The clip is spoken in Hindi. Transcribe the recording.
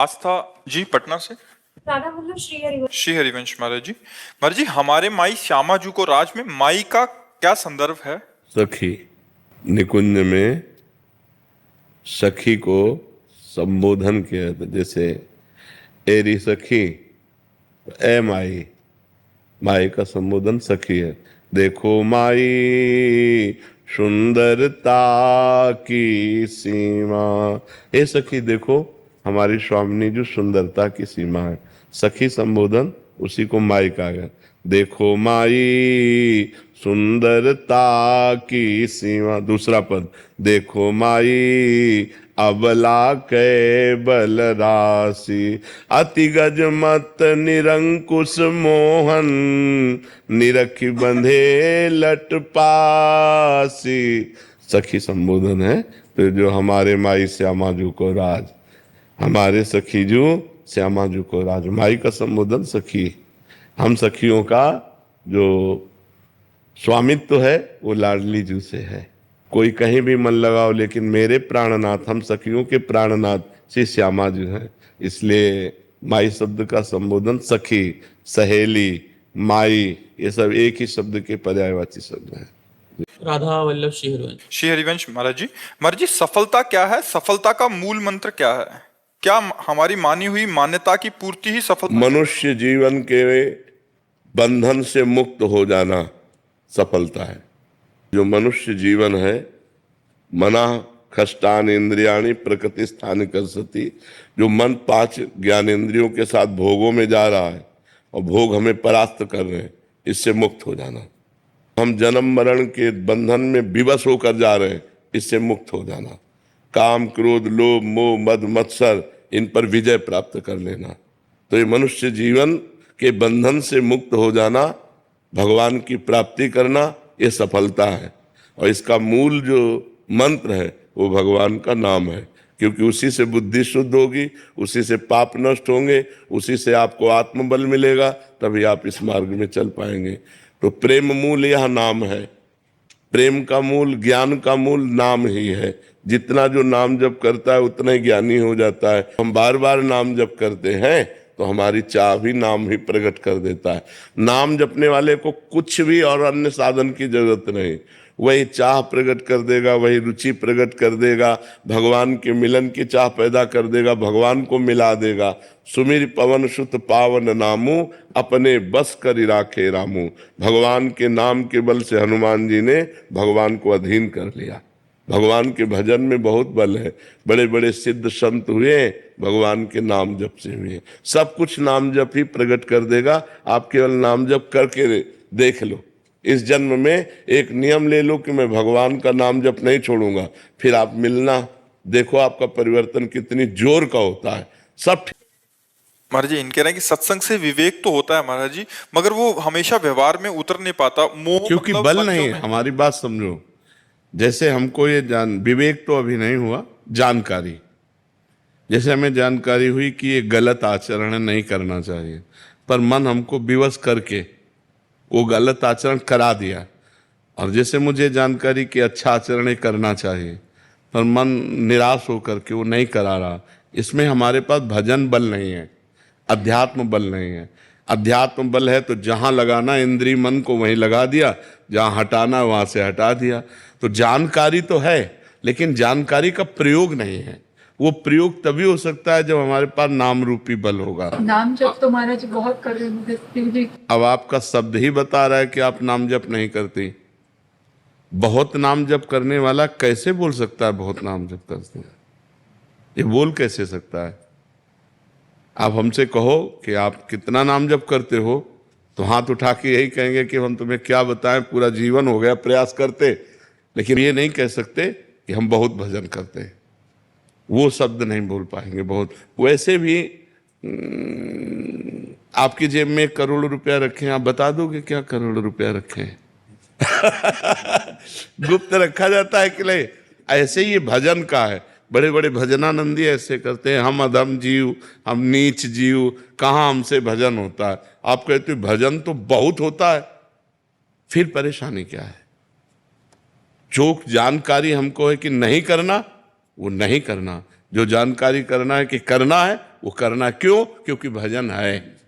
आस्था जी पटना से। राधा वल्लभ श्री हरिवंश महाराज जी। महाराज जी, हमारे माई श्यामा जू को राज में माई का क्या संदर्भ है? सखी। निकुंज में सखी को संबोधन किया था, जैसे एरी सखी, ए माई। माई का संबोधन सखी है। देखो माई सुंदरता की सीमा, ए सखी देखो हमारी स्वामिनी जो सुंदरता की सीमा है। सखी संबोधन उसी को माई कहा गया। देखो माई सुंदरता की सीमा। दूसरा पद, देखो माई अबला के बल राशि, अति गज मत निरंकुश मोहन, निरखी बंधे लट पासी। सखी संबोधन है। तो जो हमारे माई श्यामा जू को राज, हमारे सखी जू श्यामा जू को राज। माई का संबोधन सखी। हम सखियों का जो स्वामित्व है वो लाडली जू से है। कोई कहीं भी मन लगाओ, लेकिन मेरे प्राणनाथ, हम सखियों के प्राणनाथ श्री श्यामा जी हैं। इसलिए माई शब्द का संबोधन सखी, सहेली, माई, ये सब एक ही शब्द के पर्यायवाची शब्द हैं। राधा वल्लभ श्री हरिवंश। श्री हरिवंश महाराज जी। महाराज जी, सफलता क्या है? सफलता का मूल मंत्र क्या है? क्या हमारी मानी हुई मान्यता की पूर्ति ही सफलता? मनुष्य जीवन के बंधन से मुक्त हो जाना सफलता है। जो मनुष्य जीवन है, मना खष्टान इंद्रियाणी प्रकृति स्थान करसती, जो मन 5 ज्ञानेंद्रियों के साथ भोगों में जा रहा है और भोग हमें परास्त कर रहे हैं, इससे मुक्त हो जाना। हम जन्म मरण के बंधन में विवश होकर जा रहे हैं, इससे मुक्त हो जाना। काम क्रोध लोभ मोह मद मत्सर, इन पर विजय प्राप्त कर लेना। तो ये मनुष्य जीवन के बंधन से मुक्त हो जाना, भगवान की प्राप्ति करना, ये सफलता है। और इसका मूल जो मंत्र है वो भगवान का नाम है, क्योंकि उसी से बुद्धि शुद्ध होगी, उसी से पाप नष्ट होंगे, उसी से आपको आत्मबल मिलेगा, तभी आप इस मार्ग में चल पाएंगे। तो प्रेम मूल यह नाम है। प्रेम का मूल, ज्ञान का मूल नाम ही है। जितना जो नाम जप करता है उतना ही ज्ञानी हो जाता है। हम बार बार नाम जप करते हैं तो हमारी चाह भी नाम ही प्रकट कर देता है। नाम जपने वाले को कुछ भी और अन्य साधन की जरूरत नहीं, वही चाह प्रकट कर देगा, वही रुचि प्रकट कर देगा, भगवान के मिलन की चाह पैदा कर देगा, भगवान को मिला देगा। सुमिर पवन सुत पावन नामू, अपने बस कर राखे रामू। भगवान के नाम के बल से हनुमान जी ने भगवान को अधीन कर लिया। भगवान के भजन में बहुत बल है। बड़े बड़े सिद्ध संत हुए भगवान के नाम जप से हुए। सब कुछ नाम जप ही प्रकट कर देगा। आप केवल नाम जप करके देख लो। इस जन्म में एक नियम ले लो कि मैं भगवान का नाम जप नहीं छोड़ूंगा, फिर आप मिलना, देखो आपका परिवर्तन कितनी जोर का होता है। सब महाराज जी, इनके रहे कि सत्संग से विवेक तो होता है महाराज जी, मगर वो हमेशा व्यवहार में उतर नहीं पाता। मोह क्योंकि मतलब बल नहीं है। हमारी बात समझो। जैसे हमको ये विवेक तो अभी नहीं हुआ, जानकारी। जैसे हमें जानकारी हुई कि ये गलत आचरण नहीं करना चाहिए, पर मन हमको विवश करके वो गलत आचरण करा दिया। और जैसे मुझे जानकारी कि अच्छा आचरण करना चाहिए, पर मन निराश होकर के वो नहीं करा रहा। इसमें हमारे पास भजन बल नहीं है, अध्यात्म बल नहीं है। अध्यात्म बल है तो जहां लगाना इंद्रिय मन को वहीं लगा दिया, जहां हटाना वहां से हटा दिया। तो जानकारी तो है, लेकिन जानकारी का प्रयोग नहीं है। वो प्रयोग तभी हो सकता है जब हमारे पास नाम रूपी बल होगा। नाम जप तो महाराज बहुत कर रहे हैं। अब आपका शब्द ही बता रहा है कि आप नाम जप नहीं करती। बहुत नाम जप करने वाला कैसे बोल सकता है बहुत नाम जप करते हैं? ये बोल कैसे सकता है? आप हमसे कहो कि आप कितना नाम जप करते हो, तो हाथ उठा के यही कहेंगे कि हम तुम्हें क्या बताएं, पूरा जीवन हो गया प्रयास करते। लेकिन ये नहीं कह सकते कि हम बहुत भजन करते हैं। वो शब्द नहीं बोल पाएंगे बहुत। वैसे भी आपकी जेब में 1 करोड़ रुपया रखे हैं, आप बता दोगे क्या करोड़ रुपया रखे हैं? गुप्त रखा जाता है कि नहीं? ऐसे ही ये भजन का है। बड़े बड़े भजनानंदी ऐसे करते हैं, हम अधम जीव, हम नीच जीव, कहाँ हमसे भजन होता है। आप कहते हो भजन तो बहुत होता है, फिर परेशानी क्या है? जो जानकारी हमको है कि नहीं करना, वो नहीं करना। जो जानकारी करना है कि करना है, वो करना क्यों? क्योंकि भजन है।